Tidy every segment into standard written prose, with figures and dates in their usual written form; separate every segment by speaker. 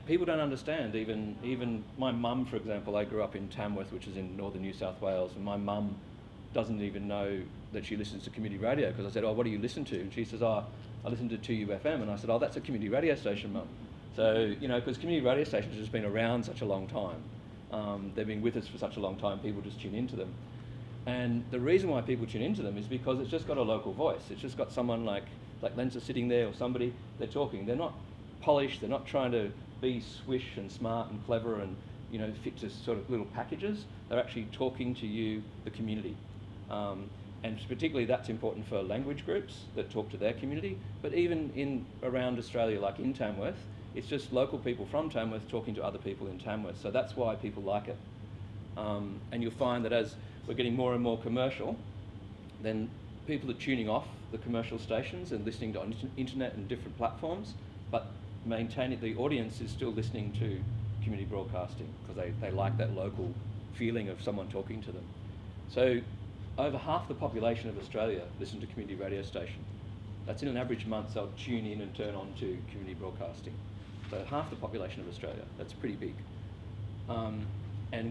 Speaker 1: people don't understand, even my mum, for example. I grew up in Tamworth, which is in northern New South Wales, and my mum doesn't even know that she listens to community radio, because I said, oh, what do you listen to? And she says, oh, I listen to 2UFM. And I said, oh, that's a community radio station, Mum. So, you know, because community radio stations have just been around such a long time. They've been with us for such a long time, people just tune into them. And the reason why people tune into them is because it's just got a local voice. It's just got someone like Lenza sitting there, or somebody, they're talking. They're not polished, they're not trying to be swish and smart and clever and, you know, fit to sort of little packages. They're actually talking to you, the community. And particularly that's important for language groups that talk to their community, but even around Australia, like in Tamworth, it's just local people from Tamworth talking to other people in Tamworth. So that's why people like it. And you'll find that as we're getting more and more commercial, then people are tuning off the commercial stations and listening to internet and different platforms, but maintaining, the audience is still listening to community broadcasting because they like that local feeling of someone talking to them. So over half the population of Australia listen to community radio station. That's in an average month, they'll tune in and turn on to community broadcasting. So half the population of Australia, that's pretty big. And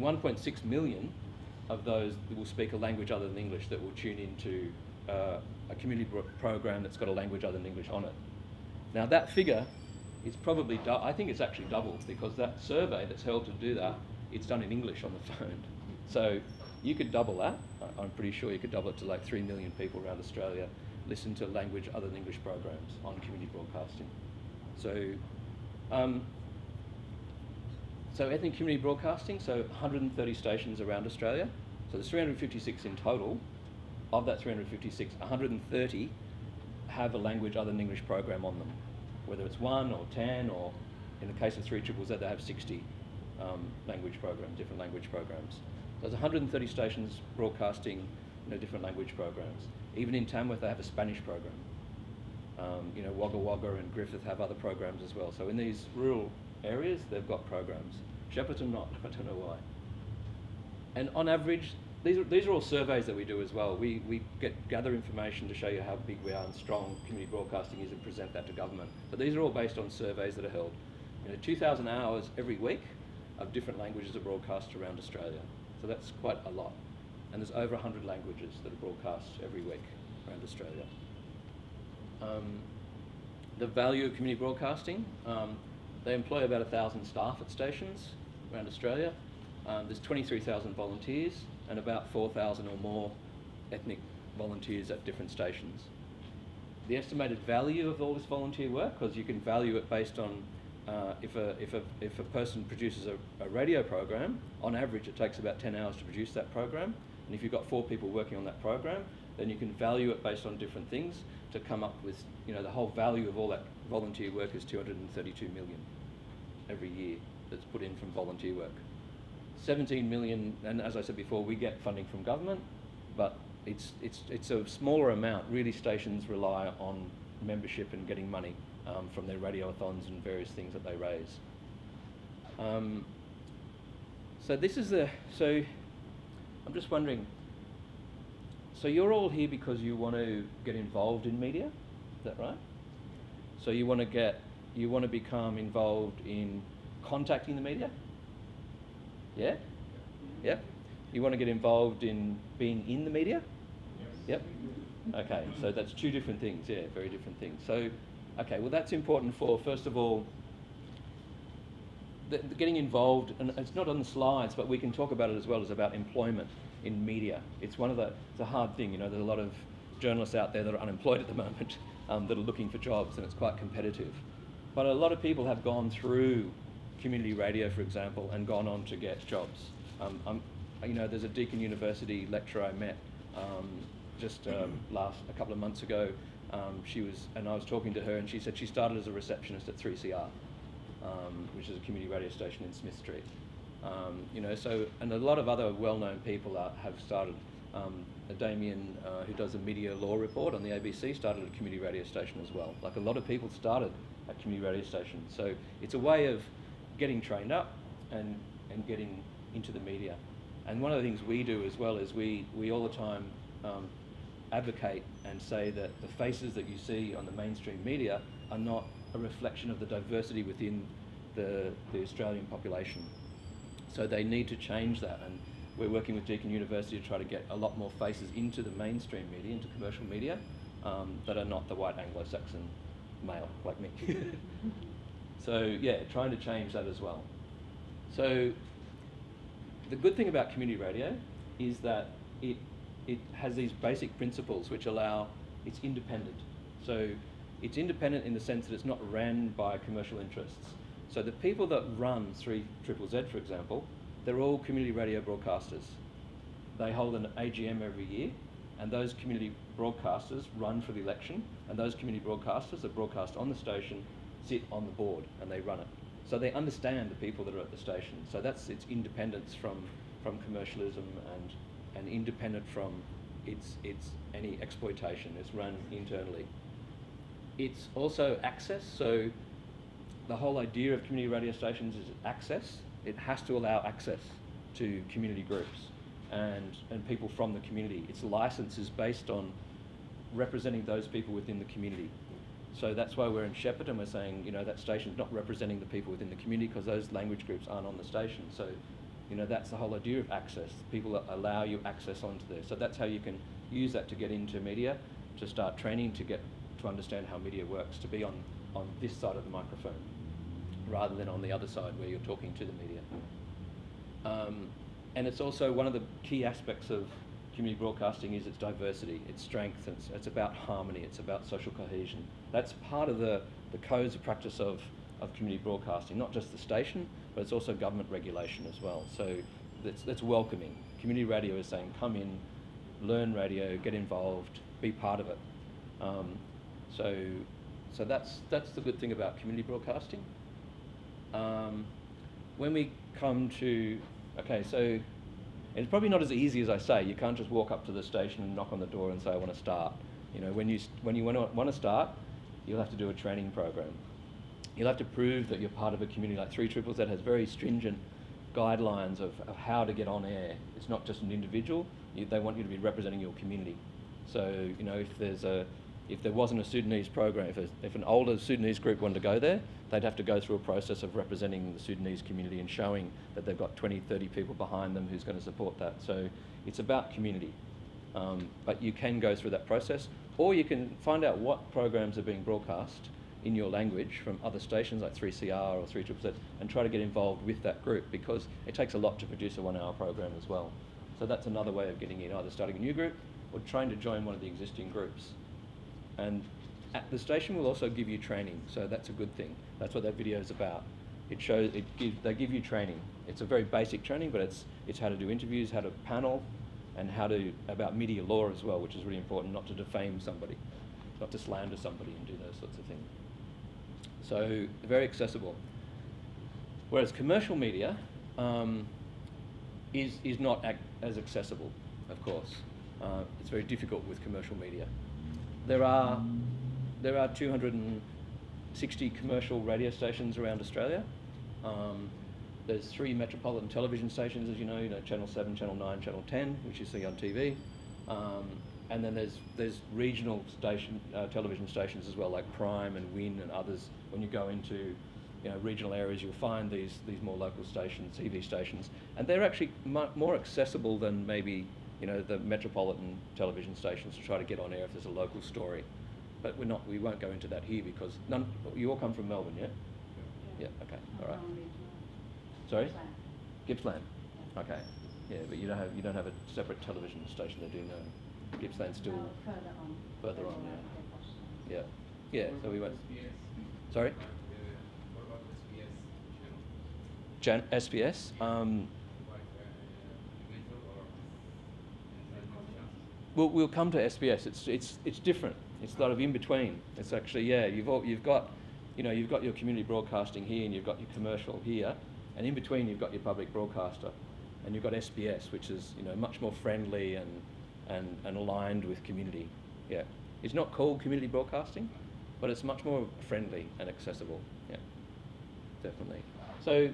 Speaker 1: 1.6 million of those will speak a language other than English that will tune into a community program that's got a language other than English on it. Now that figure is probably, I think it's actually doubled, because that survey that's held to do that, it's done in English on the phone. So you could double that. I'm pretty sure you could double it to like 3 million people around Australia listen to language other than English programs on community broadcasting. So ethnic community broadcasting, so 130 stations around Australia. So there's 356 in total. Of that 356, 130 have a language other than English program on them, whether it's 1 or 10, or in the case of 3ZZZ, they have 60 language programs, different language programs. There's 130 stations broadcasting, you know, different language programs. Even in Tamworth, they have a Spanish program. You know, Wagga Wagga and Griffith have other programs as well. So in these rural areas, they've got programs. Shepparton not, I don't know why. And on average, these are all surveys that we do as well. We gather information to show you how big we are and strong community broadcasting is and present that to government. But these are all based on surveys that are held. You know, 2,000 hours every week of different languages are broadcast around Australia. So that's quite a lot. And there's over 100 languages that are broadcast every week around Australia. The value of community broadcasting, they employ about 1,000 staff at stations around Australia. There's 23,000 volunteers and about 4,000 or more ethnic volunteers at different stations. The estimated value of all this volunteer work, because you can value it based on if a person produces a radio program, on average it takes about 10 hours to produce that program. And if you've got 4 people working on that program, then you can value it based on different things to come up with, you know, the whole value of all that volunteer work is 232 million every year that's put in from volunteer work. 17 million, and as I said before, we get funding from government, but it's a smaller amount. Really, stations rely on membership and getting money from their radiothons and various things that they raise. So I'm just wondering, so you're all here because you want to get involved in media, is that right? So you want to become involved in contacting the media? Yeah? Yep. You want to get involved in being in the media? Yep. Okay, so that's 2 different things, yeah, very different things. So, okay, well that's important for, first of all, getting involved, and it's not on the slides, but we can talk about it as well, as about employment in media. It's a hard thing, you know, there's a lot of journalists out there that are unemployed at the moment that are looking for jobs, and it's quite competitive. But a lot of people have gone through community radio, for example, and gone on to get jobs. You know, there's a Deakin University lecturer I met just a couple of months ago. And I was talking to her, and she said she started as a receptionist at 3CR, which is a community radio station in Smith Street. You know, so, and a lot of other well-known people have started. Damien, who does a media law report on the ABC, started a community radio station as well. Like, a lot of people started at community radio stations. So it's a way of getting trained up and getting into the media. And one of the things we do as well is we all the time advocate and say that the faces that you see on the mainstream media are not a reflection of the diversity within the Australian population. So they need to change that, and we're working with Deakin University to try to get a lot more faces into the mainstream media, into commercial media, that are not the white Anglo-Saxon male like me. So yeah, trying to change that as well. So the good thing about community radio is that it has these basic principles which allow, it's independent. So it's independent in the sense that it's not ran by commercial interests. So the people that run 3ZZZ, for example, they're all community radio broadcasters. They hold an AGM every year, and those community broadcasters run for the election, and those community broadcasters that broadcast on the station sit on the board and they run it. So they understand the people that are at the station. So that's its independence from commercialism and independent from its any exploitation. It's run internally. It's also access. So the whole idea of community radio stations is access. It has to allow access to community groups and people from the community. Its license is based on representing those people within the community. So that's why we're in Shepparton. We're saying, you know, that station's not representing the people within the community because those language groups aren't on the station. So, you know, that's the whole idea of access. People that allow you access onto there. So that's how you can use that to get into media, to start training, to understand how media works, to be on this side of the microphone, rather than on the other side where you're talking to the media. And it's also one of the key aspects of community broadcasting is its diversity, its strength, it's about harmony, it's about social cohesion. That's part of the codes of practice of community broadcasting, not just the station, but it's also government regulation as well. So that's welcoming. Community radio is saying, come in, learn radio, get involved, be part of it. So that's the good thing about community broadcasting. When we come to, okay, so it's probably not as easy as I say. You can't just walk up to the station and knock on the door and say, I want to start. You know, when you want to start, you'll have to do a training program. You'll have to prove that you're part of a community. Like 3ZZZ has very stringent guidelines of how to get on air. It's not just an individual. They want you to be representing your community. So, you know, if there wasn't a Sudanese program, if an older Sudanese group wanted to go there, they'd have to go through a process of representing the Sudanese community and showing that they've got 20, 30 people behind them who's going to support that. So it's about community. But you can go through that process, or you can find out what programs are being broadcast in your language from other stations like 3CR or 3ZZZ and try to get involved with that group, because it takes a lot to produce a 1-hour program as well. So that's another way of getting in, either starting a new group or trying to join one of the existing groups. And at the station will also give you training, so that's a good thing. That's what that video is about. They give you training. It's a very basic training, but it's how to do interviews, how to panel, and about media law as well, which is really important, not to defame somebody, not to slander somebody and do those sorts of things. So very accessible. Whereas commercial media is not as accessible, of course. It's very difficult with commercial media. There are 260 commercial radio stations around Australia. There's 3 metropolitan television stations, as you know, Channel 7, Channel 9, Channel 10, which you see on TV. And then there's regional television stations as well, like Prime and Win and others. When you go into regional areas, you'll find these more local stations, TV stations, and they're actually more accessible than maybe the metropolitan television stations to try to get on air if there's a local story. But we won't go into that here because you all come from Melbourne, yeah? Yeah, okay, all right. Sorry? Gippsland. Okay. Yeah, but you don't have a separate television station there, do you know? Gippsland's still further on, yeah. Yeah. Yeah, so we went. Sorry?
Speaker 2: What about SBS channel?
Speaker 1: SBS? We'll come to SBS. It's different. It's a lot of in between. It's actually you've got your community broadcasting here, and you've got your commercial here, and in between you've got your public broadcaster, and you've got SBS, which is much more friendly and aligned with community. Yeah, it's not called community broadcasting, but it's much more friendly and accessible. Yeah, definitely. So,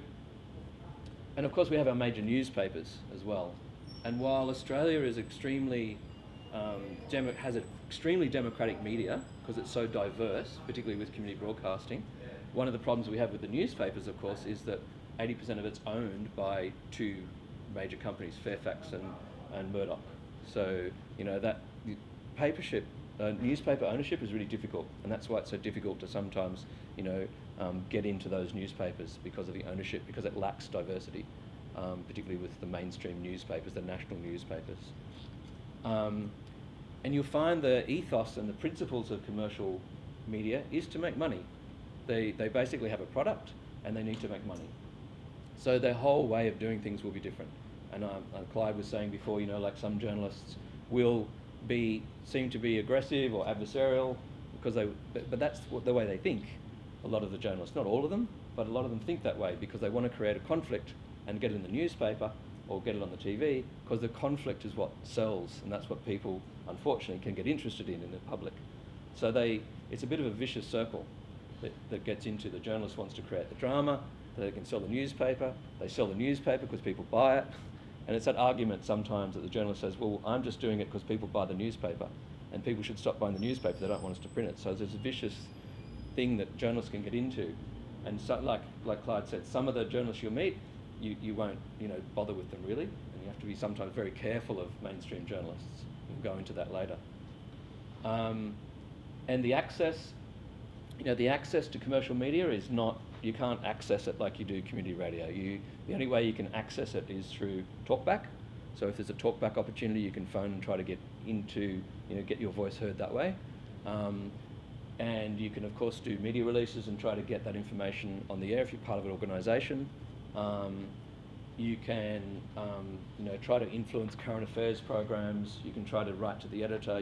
Speaker 1: and of course we have our major newspapers as well. And while Australia is extremely has an extremely democratic media because it's so diverse, particularly with community broadcasting, one of the problems we have with the newspapers, of course, is that 80% of it's owned by two major companies, Fairfax and Murdoch. So, you know, that papership, newspaper ownership is really difficult, and that's why it's so difficult to sometimes, you know, get into those newspapers because of the ownership, because it lacks diversity, particularly with the mainstream newspapers, the national newspapers. And you'll find the ethos and the principles of commercial media is to make money. They basically have a product and they need to make money. So their whole way of doing things will be different. And Clyde was saying before, you know, like some journalists will seem to be aggressive or adversarial because but that's the way they think. A lot of the journalists, not all of them, but a lot of them think that way because they want to create a conflict and get it in the newspaper or get it on the TV, because the conflict is what sells, and that's what people, unfortunately, can get interested in the public. So it's a bit of a vicious circle that gets into. The journalist wants to create the drama, they can sell the newspaper, they sell the newspaper because people buy it, and it's that argument sometimes that the journalist says, well, I'm just doing it because people buy the newspaper, and people should stop buying the newspaper, they don't want us to print it. So there's a vicious thing that journalists can get into. And so, like Clyde said, some of the journalists you'll meet, you won't, you know, bother with them really, and you have to be sometimes very careful of mainstream journalists. We'll go into that later. And the access, you know, the access to commercial media is not, you can't access it like you do community radio. The only way you can access it is through talkback. So if there's a talkback opportunity, you can phone and try to get into, you know, get your voice heard that way. And you can, of course, do media releases and try to get that information on the air if you're part of an organisation. You can, you know, try to influence current affairs programs. You can try to write to the editor.